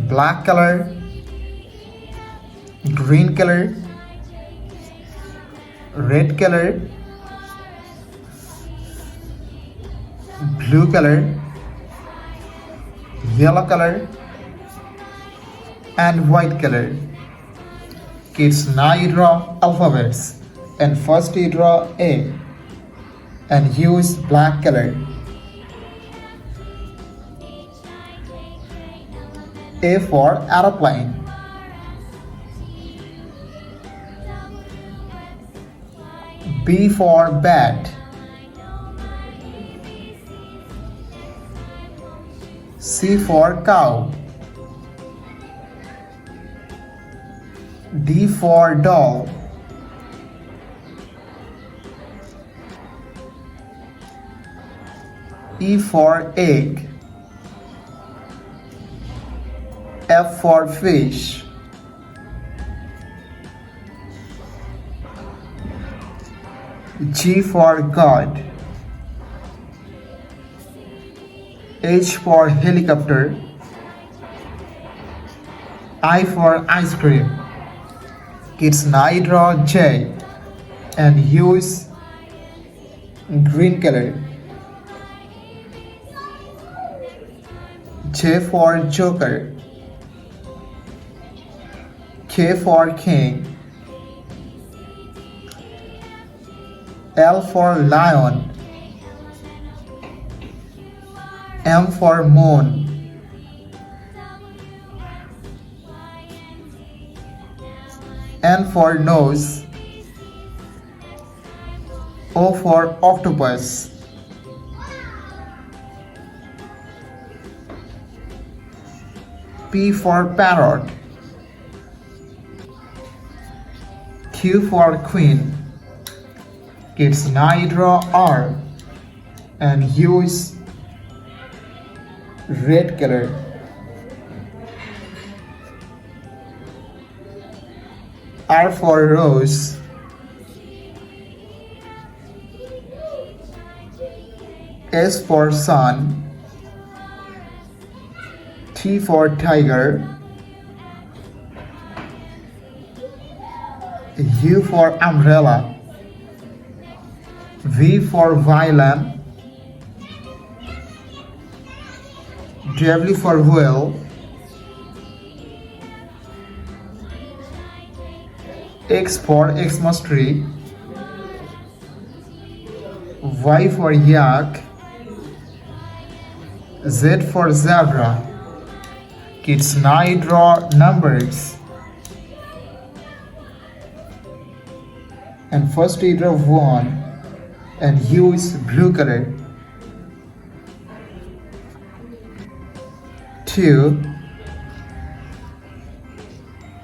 black color, green color, red color, blue color, yellow color, and white color. Kids, now you draw alphabets. And first you draw A and use black color. A for aeroplane. B for bat. C for cow. D for doll. E for egg. F for fish. G for God. H for helicopter. I for ice cream. Kids, now draw J and use green color. J for joker. K for king. L for lion. M for moon. N for nose. O for octopus. P for parrot. Q for queen. Kids, now you draw R and use red color. R for rose. S for sun. T for tiger. U for umbrella. V for violin. W for whale. X for Xmas tree. Y for yak. Z for zebra. Kids, now you draw numbers. And first you draw 1 and use blue color. 2,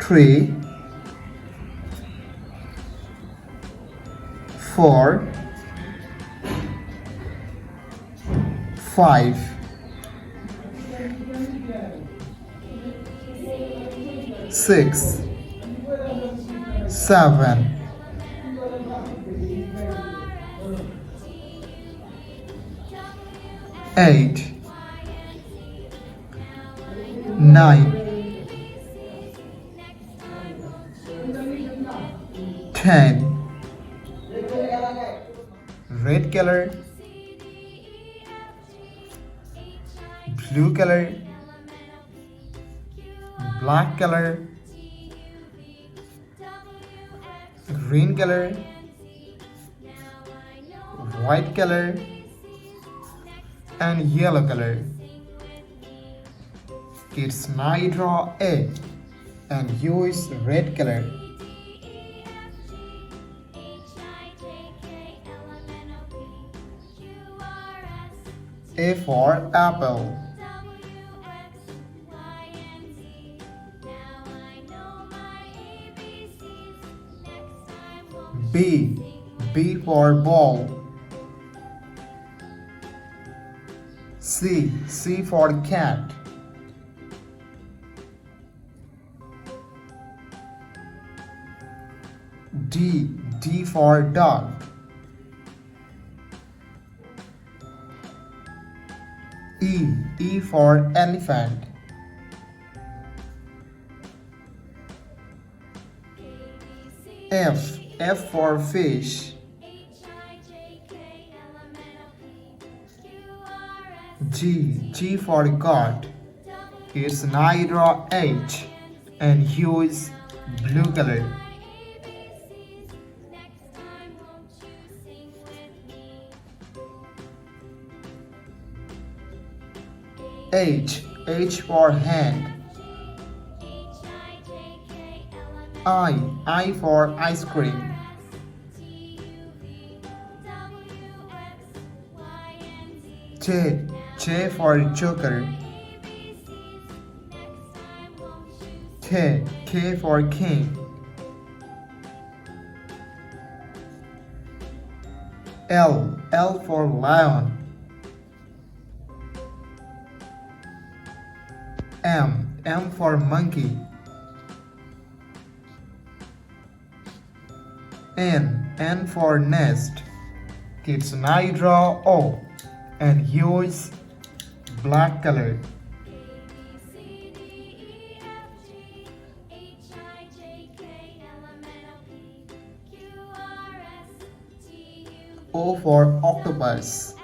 3, 4, 5, 6, 7, 8, 9, 10. Red color, blue color, black color, green color, white color, and yellow color. Kids, now you draw A and use red color. A for apple. B for ball. C for cat. D for dog. E for elephant. F for fish. G for goat. Its Naira H and hue is blue color. H for hand. I for ice cream. J for joker. K for king. L for lion. M for monkey. N for nest. Kids Naira O and hue is black color. O for octopus.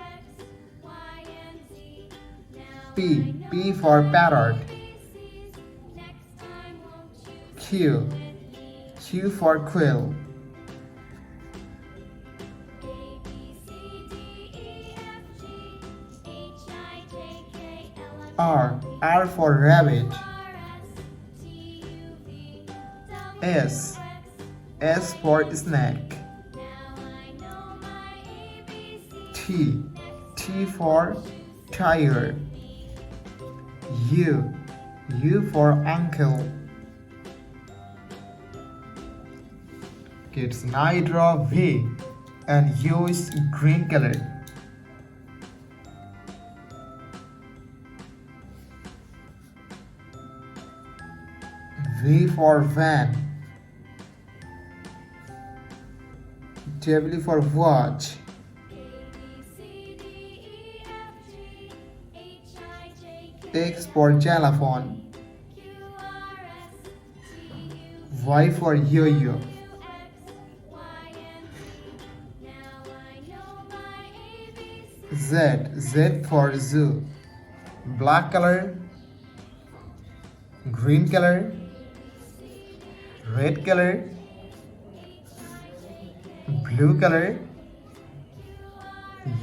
P for parrot. Q for quill. R for rabbit. S for snake. T for tiger. U for uncle. Kids Naira V and hue is green color. V for van. W for watch. X for xylophone. Y for yo-yo. Z for zoo. Black color, green color, red color, blue color,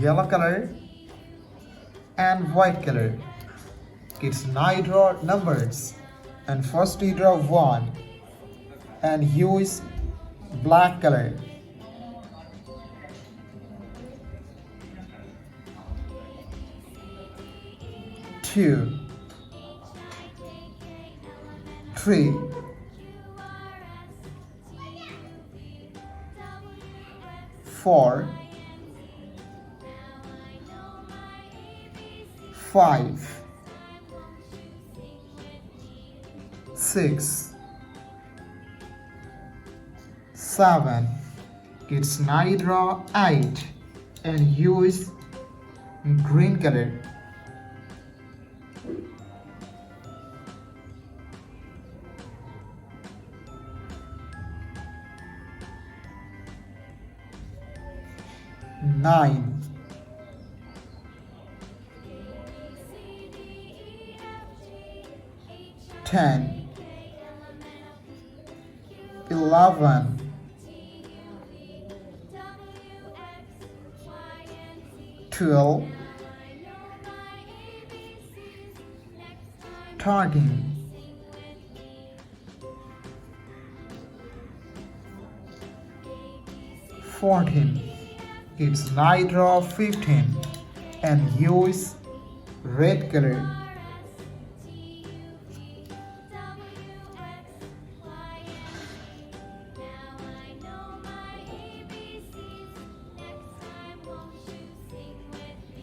yellow color, and white color. Kids Naira numbers and first you draw 1 and hue is black color. Two, 3, 4, 5, 6, 7. Kids Naira 8 and hue is green color. 9, 10, 11, 12, 13, 14. It's Naira 15 and hue is red color.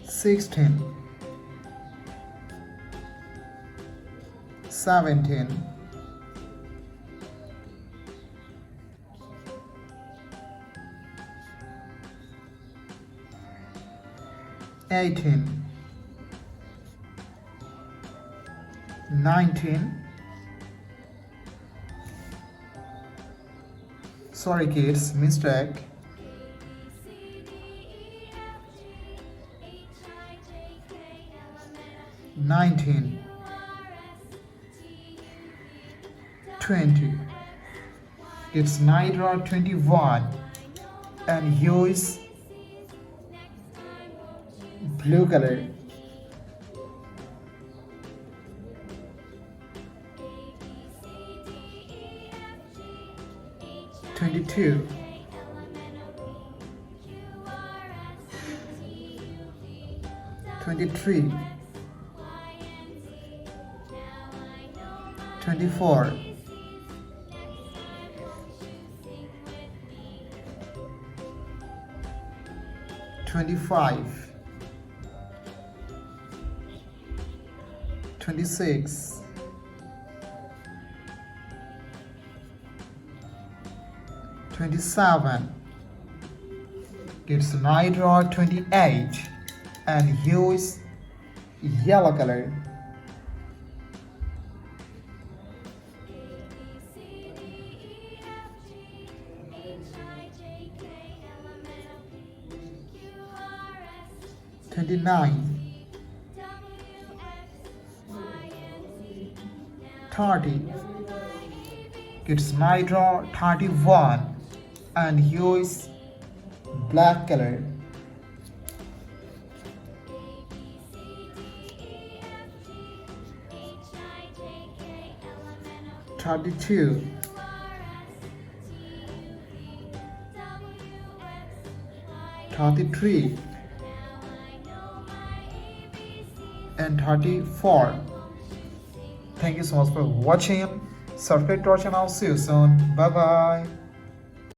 16, 17, 18, 19, Sorry kids, mistake. 19, 20. It's 9 or 21, and hue is blue color. 22, 23, 24, 25, 26, 27. It's night or 28, and hue is yellow color. 29, 30. It's night or 31, and hue is black color. 32, 33, and 34. Thank you so much for watching. Subscribe to our channel. See you soon. Bye bye.